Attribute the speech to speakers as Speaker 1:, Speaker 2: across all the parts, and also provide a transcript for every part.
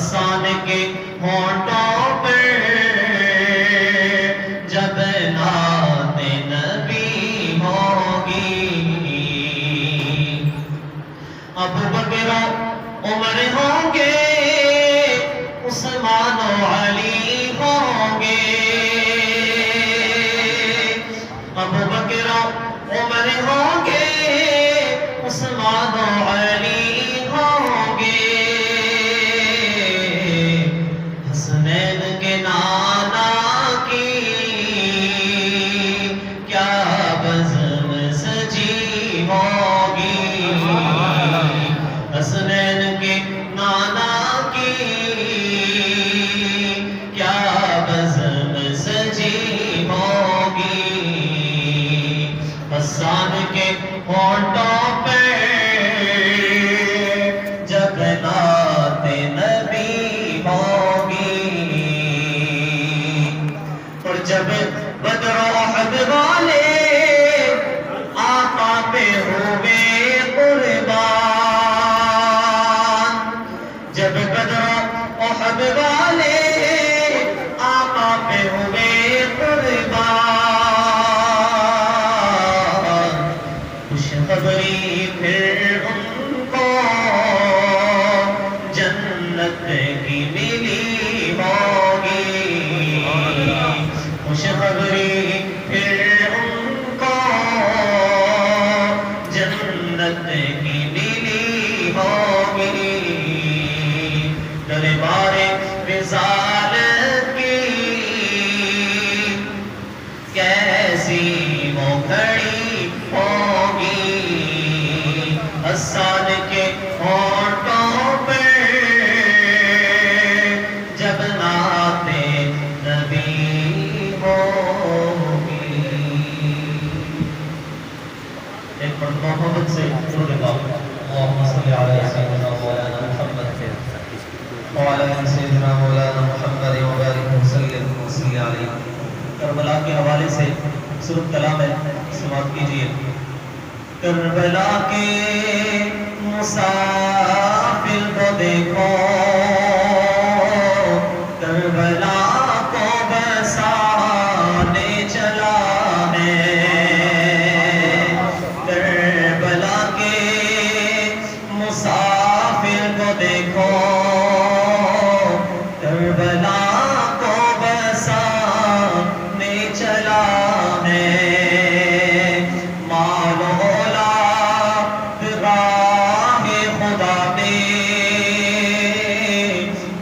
Speaker 1: حسان کے ہونٹوں پر جب نعت نبی ہوگی، ابو بکر عمر ہوں گے، عثمان و علی ہوں گے، ابو بکر عمر ہوں گے، عثمان و علی ہوں گے، حسنین کے نانا کی کیا بزم سجی ہوگی، حسنین کے نانا کی کیا بزم سجی ہوگی، حسان کے ہونٹوں پہ جب نعت نبی ہوگی، اور جب بدر و احد والے آقا پہ ہوئے قربان، جب بدر و احد والے آقا پہ ہوئے قربان، خوشخبری پھر ان کو جنت کی ملی ہوگی، خوشخبری پھر ان کو جنت کی ملی ہوگی، دربار رسالت کی کیسی وہ کھڑی ہوگی، حسان کے ہونٹوں پہ جب نعت نبی ہوگی۔ ایک مرتبہ محبت سے درود پاک اللہم صلی علی سیدنا مولانا محمد وعلی آل سیدنا مولانا محمد وبارک وسلم وصلی علیہ۔ کربلا کے حوالے سے سورۃ کلام ہے، سماعت کیجیے۔ کربلا کے مسافر کو دیکھو، کربلا کو بسانے چلا ہے، کربلا کے مسافر کو دیکھو، کربلا کو بسانے چلا ہے، مال و اولاد راہ خدا میں،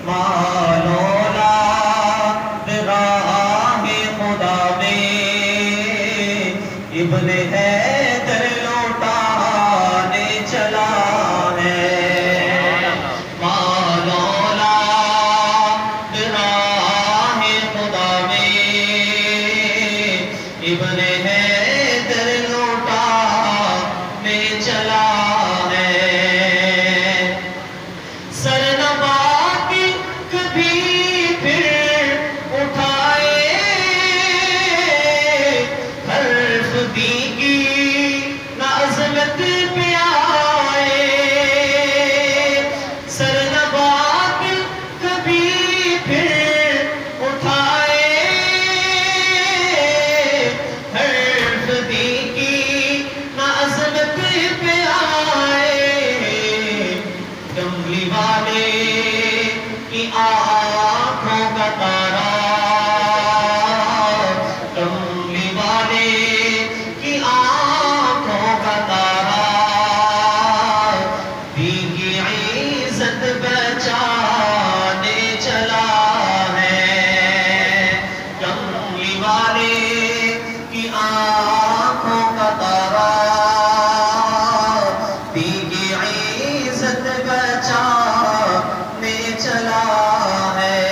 Speaker 1: مال و اولاد راہ خدا میں، ابن حیدر لوٹانے چلا ہے، مال و اولاد راہ خدا میں، ابن حیدر لوٹانے چلا ہے، سر نوا کے کبھی پھر اٹھائے، حرف دیگی نہ عظمت پہ آئے، سر نوا کے کبھی پھر اٹھائے، حرف دیگی نہ عظمت پہ آئے، کملی والے کی آنکھوں کا تارا، کملی والے کی آنکھوں کا تارا، دیگی عزت بچانے چلا ہے، کملی والے کی آنکھوں کا تارا، دیگی عزت بچانے چلا ہے،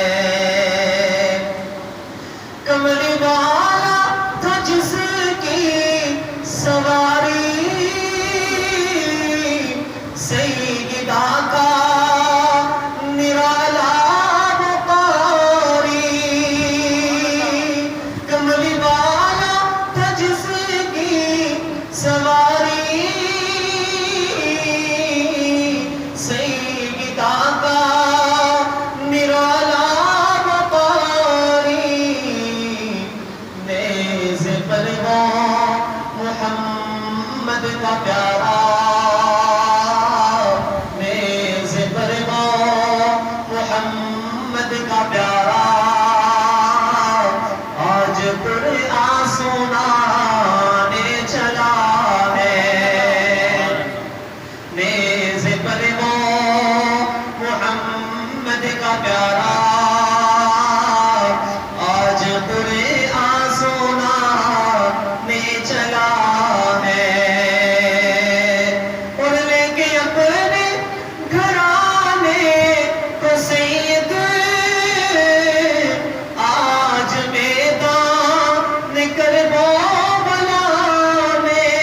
Speaker 1: محمد کا پیارا آج قرآن سنانے چلا ہے نیز پر وہ محمد کا پیارا آج قرآن سنانے چلا ہے اور لے کے اپنے گھرانے کو سید آج میدان کربلا میں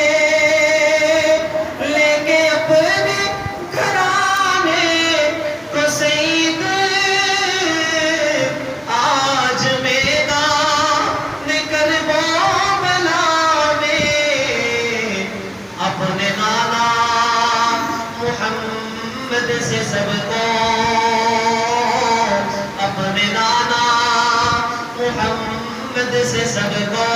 Speaker 1: لے کے اپنے گھرانے کو سید آج میدان کربلا میں اپنے نانا محمد سے سب کو اپنے نانا محمد سے سب کو